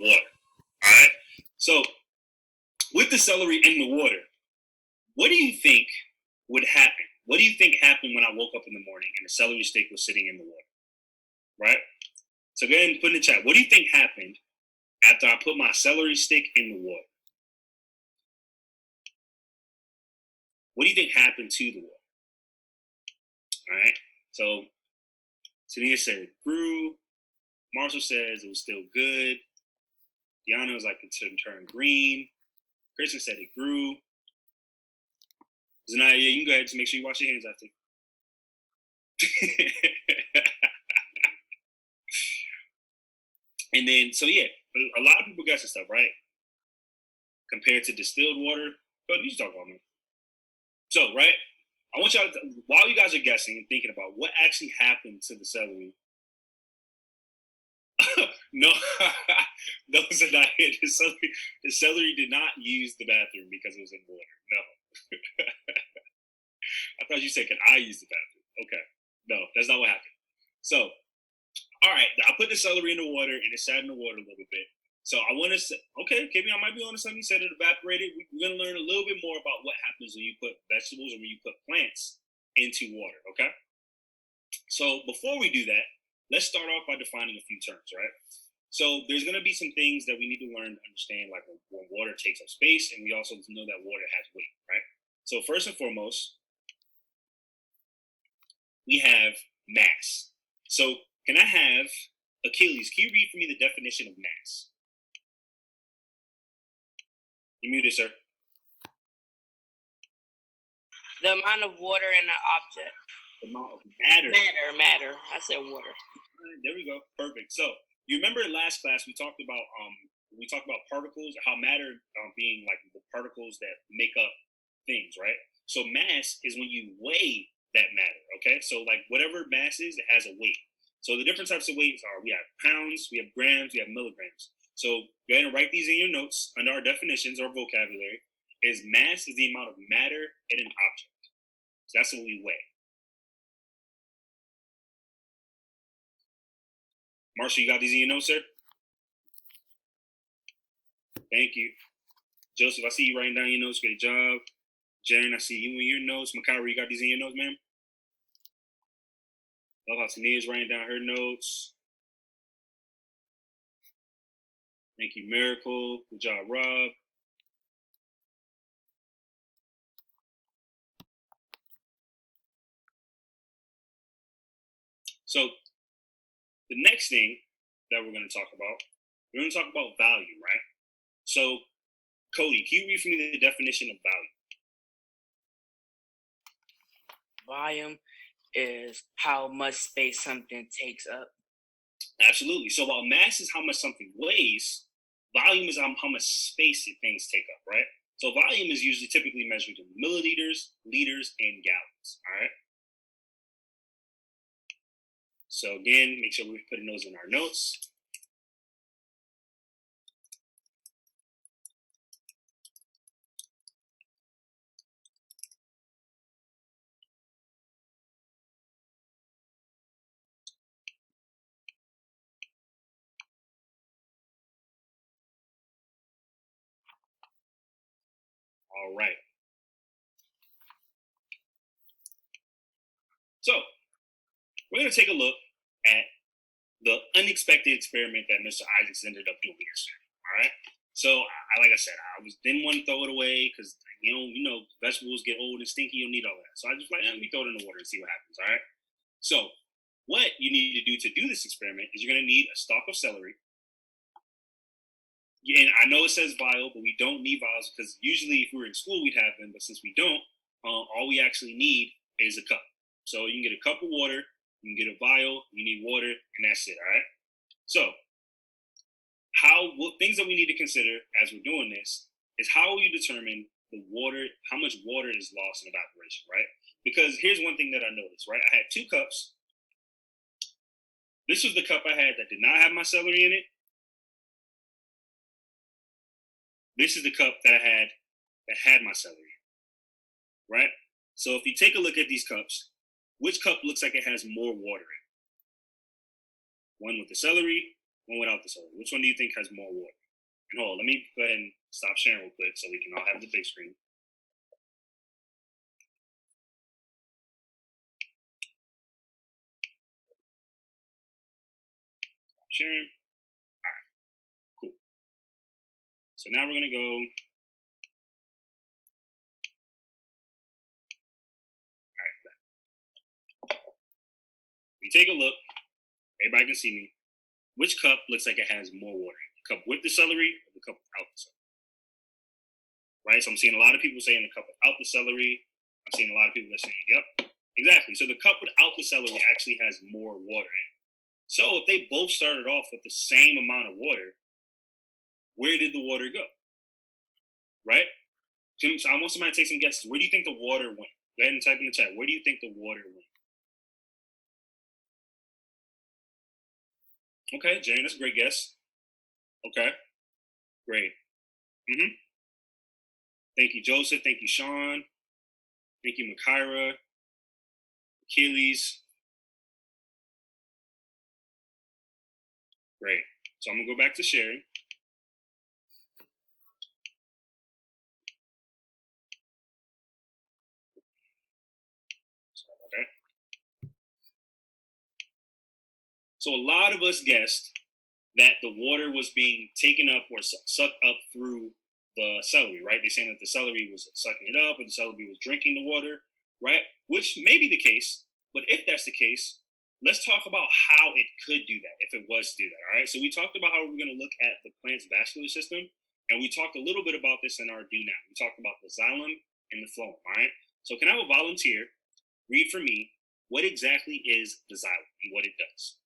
water. All right. So with the celery in the water, what do you think would happen? What do you think happened when I woke up in the morning and the celery stick was sitting in the water? Right. So go ahead and put in the chat. What do you think happened after I put my celery stick in the water? What do you think happened to the water? All right. So Tania said it grew. Marshall says it was still good. Deanna was like it turned green. Kristen said it grew. Zanaya, yeah, you can go ahead and make sure you wash your hands after. And then, so yeah, a lot of people guess this stuff, right? Compared to distilled water. But you talk about me. So, right, I want y'all to, while you guys are guessing and thinking about what actually happened to the celery. No, those are not it. The celery did not use the bathroom because it was in water. No. I thought you said, can I use the bathroom? Okay. No, that's not what happened. So, all right, I put the celery in the water and it sat in the water a little bit. So I want to say, okay, KB, I might be on to something. You said it evaporated. We're going to learn a little bit more about what happens when you put vegetables or when you put plants into water, okay? So before we do that, let's start off by defining a few terms, right? So there's going to be some things that we need to learn to understand, like when water takes up space, and we also know that water has weight, right? So first and foremost, we have mass. So can I have Achilles? Can you read for me the definition of mass? You muted, sir. The amount of water in an object. The amount of matter. Matter. I said water. There we go. Perfect. So you remember in last class we talked about particles, how matter being like the particles that make up things, right? So mass is when you weigh that matter. Okay, so like whatever mass is, it has a weight. So the different types of weights are: we have pounds, we have grams, we have milligrams. So go ahead and write these in your notes under our definitions or vocabulary. Is mass is the amount of matter in an object. So that's what we weigh. Marshall, you got these in your notes, sir? Thank you. Joseph, I see you writing down your notes. Great job. Jen, I see you in your notes. Makara, you got these in your notes, ma'am? Love how Tania's writing down her notes. Thank you, Miracle. Good job, Rob. So the next thing that we're going to talk about value, right? So Cody, can you read for me the definition of value? Volume is how much space something takes up. Absolutely. So while mass is how much something weighs, volume is how much space things take up, right? So volume is usually typically measured in milliliters, liters, and gallons, all right? So again, make sure we're putting those in our notes. All right. So we're going to take a look at the unexpected experiment that Mr. Isaacs ended up doing yesterday. All right. So, like I said, didn't want to throw it away because you know, vegetables get old and stinky. You don't need all that. So I just let me throw it in the water and see what happens. All right. So, what you need to do this experiment is you're going to need a stalk of celery. And I know it says vial, but we don't need vials because usually if we were in school we'd have them. But since we don't, all we actually need is a cup. So you can get a cup of water, you can get a vial, you need water, and that's it. All right. So what things that we need to consider as we're doing this is how will you determine how much water is lost in evaporation, right? Because here's one thing that I noticed, right? I had 2 cups. This was the cup I had that did not have my celery in it. This is the cup that I had that had my celery, right? So if you take a look at these cups, which cup looks like it has more water in it? One with the celery, one without the celery? Which one do you think has more water? And hold on, let me go ahead and stop sharing real quick so we can all have the big screen. Sharing. All right, cool. So now we're gonna go. All right, we take a look. Everybody can see me. Which cup looks like it has more water? The cup with the celery or the cup without the celery? Right. So I'm seeing a lot of people saying the cup without the celery. I'm seeing a lot of people that are saying, "Yep, exactly." So the cup without the celery actually has more water in it. So if they both started off with the same amount of water, where did the water go? Right? So I want somebody to take some guesses. Where do you think the water went? Go ahead and type in the chat. Where do you think the water went? Okay, Jane, that's a great guess. Okay, great. Mm-hmm. Thank you, Joseph. Thank you, Sean. Thank you, Makira. Achilles. Great. So I'm gonna go back to sharing. Sorry about that. So a lot of us guessed that the water was being taken up or sucked up through the celery, right? They're saying that the celery was sucking it up, or the celery was drinking the water, right? Which may be the case, but if that's the case, let's talk about how it could do that if it was to do that. All right. So we talked about how we're going to look at the plant's vascular system, and we talked a little bit about this in our do now. We talked about the xylem and the phloem. All right. So can I have a volunteer read for me what exactly is the xylem and what it does?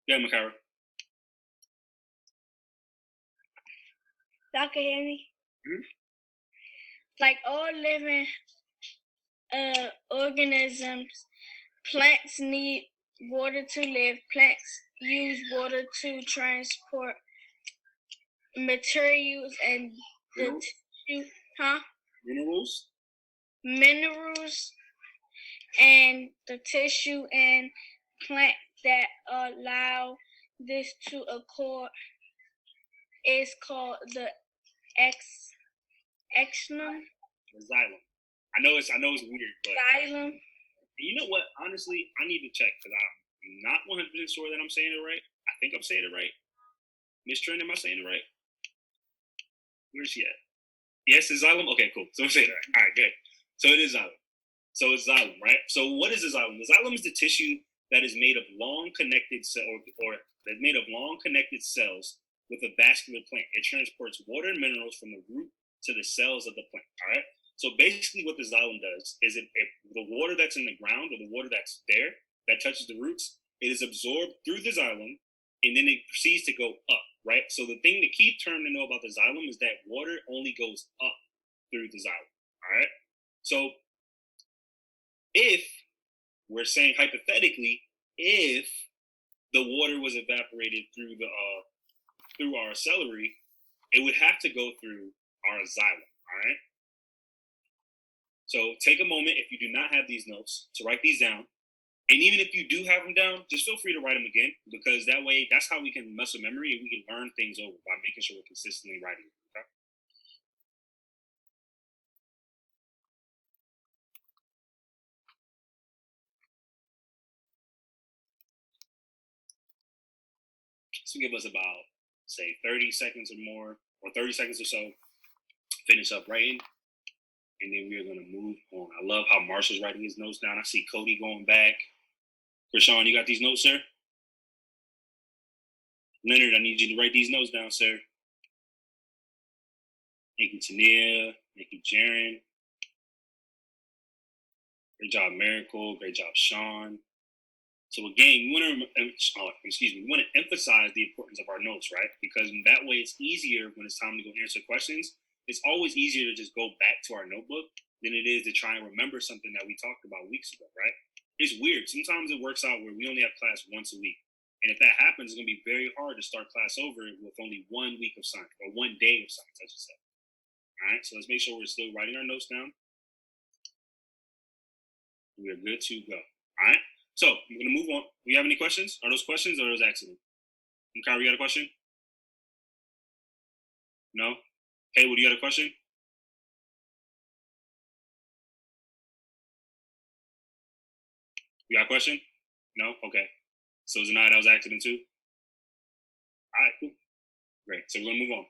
Yeah, Makara. Y'all can hear me? Mhm. Like all living organisms, plants need water to live. Plants use water to transport materials and the Minerals? tissue, minerals and the tissue and plant that allow this to occur is called the exnum. The xylem. I know it's weird, but Xylem. you know what? Honestly, I need to check because I'm not 100% sure that I'm saying it right. I think I'm saying it right. Miss Trent, am I saying it right? Where's she at? Yes, it's xylem. Okay, cool. So I'm saying it right. All right, good. So it is xylem. So it's xylem, right? So what is the xylem? The xylem is the tissue that is made of long connected or that's made of long connected cells with a vascular plant. It transports water and minerals from the root to the cells of the plant. All right. So basically, what the xylem does is if the water that's in the ground or the water that's there that touches the roots, it is absorbed through the xylem, and then it proceeds to go up. Right. So the thing, the key term to know about the xylem is that water only goes up through the xylem. All right. So if we're saying hypothetically, if the water was evaporated through our celery, it would have to go through our xylem. All right. So take a moment if you do not have these notes to write these down. And even if you do have them down, just feel free to write them again because that way, that's how we can muscle memory and we can learn things over by making sure we're consistently writing. Okay. So give us about, say, 30 seconds or more, or 30 seconds or so, finish up writing, and then we're going to move on. I love how Marshall's writing his notes down. I see Cody going back. Krishan, you got these notes, sir? Leonard, I need you to write these notes down, sir. Thank you, Tania. Thank you, Jaren. Great job, Miracle. Great job, Sean. So again, we want to emphasize the importance of our notes, right? Because that way it's easier when it's time to go answer questions. It's always easier to just go back to our notebook than it is to try and remember something that we talked about weeks ago, right? It's weird. Sometimes it works out where we only have class once a week. And if that happens, it's going to be very hard to start class over with only 1 week of science, or 1 day of science, I should say. All right, so let's make sure we're still writing our notes down. We're good to go. All right. So I'm gonna move on. Do you have any questions? Are those questions or those accident? Kyrie, you got a question? No? Haywood, you got a question? You got a question? No? Okay. So Zanaya, that was accident too? All right, cool. Great. So we're gonna move on.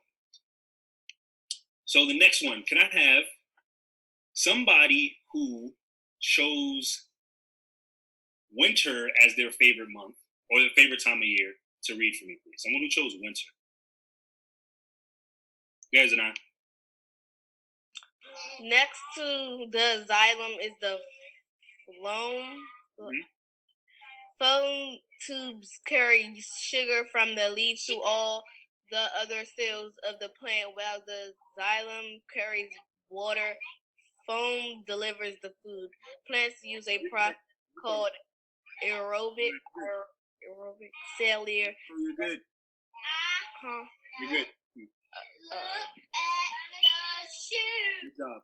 So the next one, can I have somebody who chose winter as their favorite month or their favorite time of year to read for me, please? Someone who chose winter. You guys and I. Next to the xylem is the phloem. Phloem tubes carry sugar from the leaf to all the other cells of the plant, while the xylem carries water. Foam delivers the food. Plants use a process called aerobic cellular. Oh, you're good. Huh? You're good. Good job.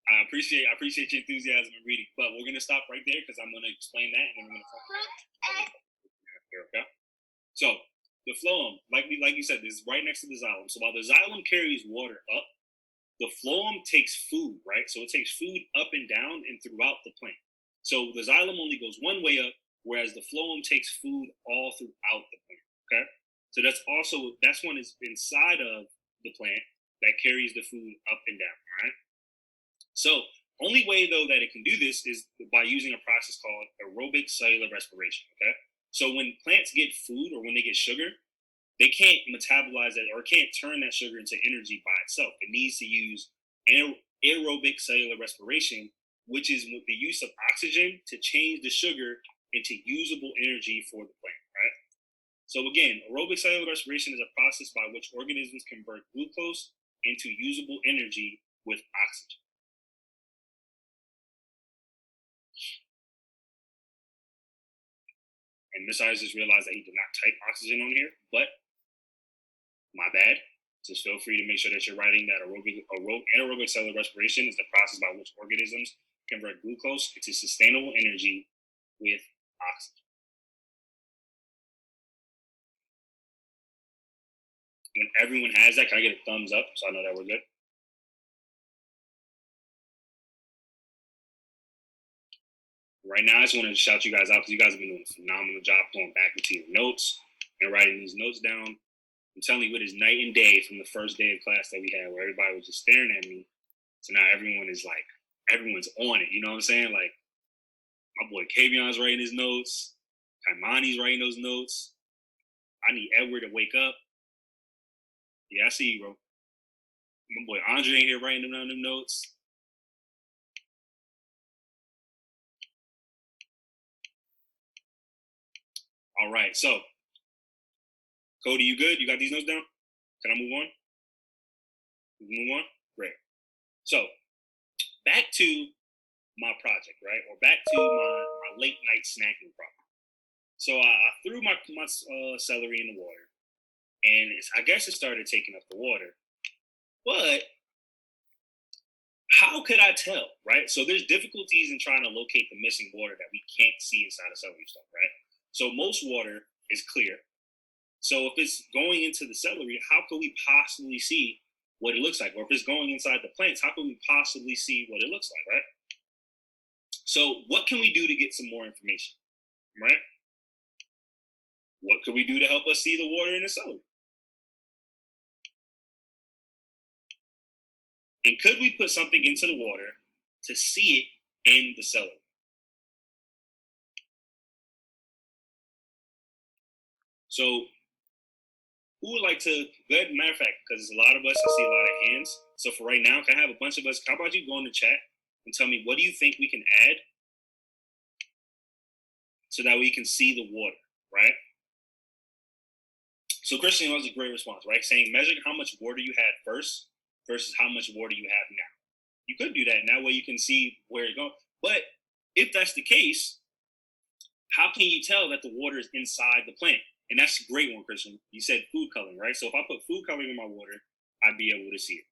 I appreciate your enthusiasm in reading, but we're gonna stop right there because I'm gonna explain that and then we're gonna talk about it. Okay. So the phloem, like you said, is right next to the xylem. So while the xylem carries water up, the phloem takes food, right? So it takes food up and down and throughout the plant. So the xylem only goes one way up, whereas the phloem takes food all throughout the plant. Okay. So that's one is inside of the plant that carries the food up and down. All right. So only way though that it can do this is by using a process called aerobic cellular respiration. Okay. So when plants get food or when they get sugar, they can't metabolize that or can't turn that sugar into energy by itself. It needs to use aerobic cellular respiration, which is the use of oxygen to change the sugar into usable energy for the plant, right? So again, aerobic cellular respiration is a process by which organisms convert glucose into usable energy with oxygen. And Mr. Eyes just realized that he did not type oxygen on here, but my bad. Just feel free to make sure that you're writing that anaerobic cellular respiration is the process by which organisms convert glucose into sustainable energy with oxygen. When everyone has that, can I get a thumbs up so I know that we're good? Right now, I just want to shout you guys out because you guys have been doing a phenomenal job going back into your notes and writing these notes down. I'm telling you, it is night and day from the first day of class that we had where everybody was just staring at me. So now everyone's on it. You know what I'm saying? Like, my boy Kavion's writing his notes. Kaimani's writing those notes. I need Edward to wake up. Yeah, I see you, bro. My boy Andre ain't here writing them down them notes. All right, so Cody, you good? You got these notes down? Can I move on? Move on? Great. So back to my project, right? Or back to my late night snacking problem. So I threw my celery in the water, and I guess it started taking up the water. But how could I tell, right? So there's difficulties in trying to locate the missing water that we can't see inside of celery stuff, right? So most water is clear. So if it's going into the celery, how could we possibly see what it looks like? Or if it's going inside the plants, how could we possibly see what it looks like, right? So what can we do to get some more information, right? What could we do to help us see the water in the celery? And could we put something into the water to see it in the celery? So who would like to, good, matter of fact, because a lot of us, I see a lot of hands. So for right now, can I have a bunch of us, how about you go in the chat and tell me, what do you think we can add so that we can see the water, right? So Christian, that was a great response, right? Saying measure how much water you had first versus how much water you have now. You could do that, and that way you can see where you're going. But if that's the case, how can you tell that the water is inside the plant? And that's a great one, Christian. You said food coloring, right? So if I put food coloring in my water, I'd be able to see it.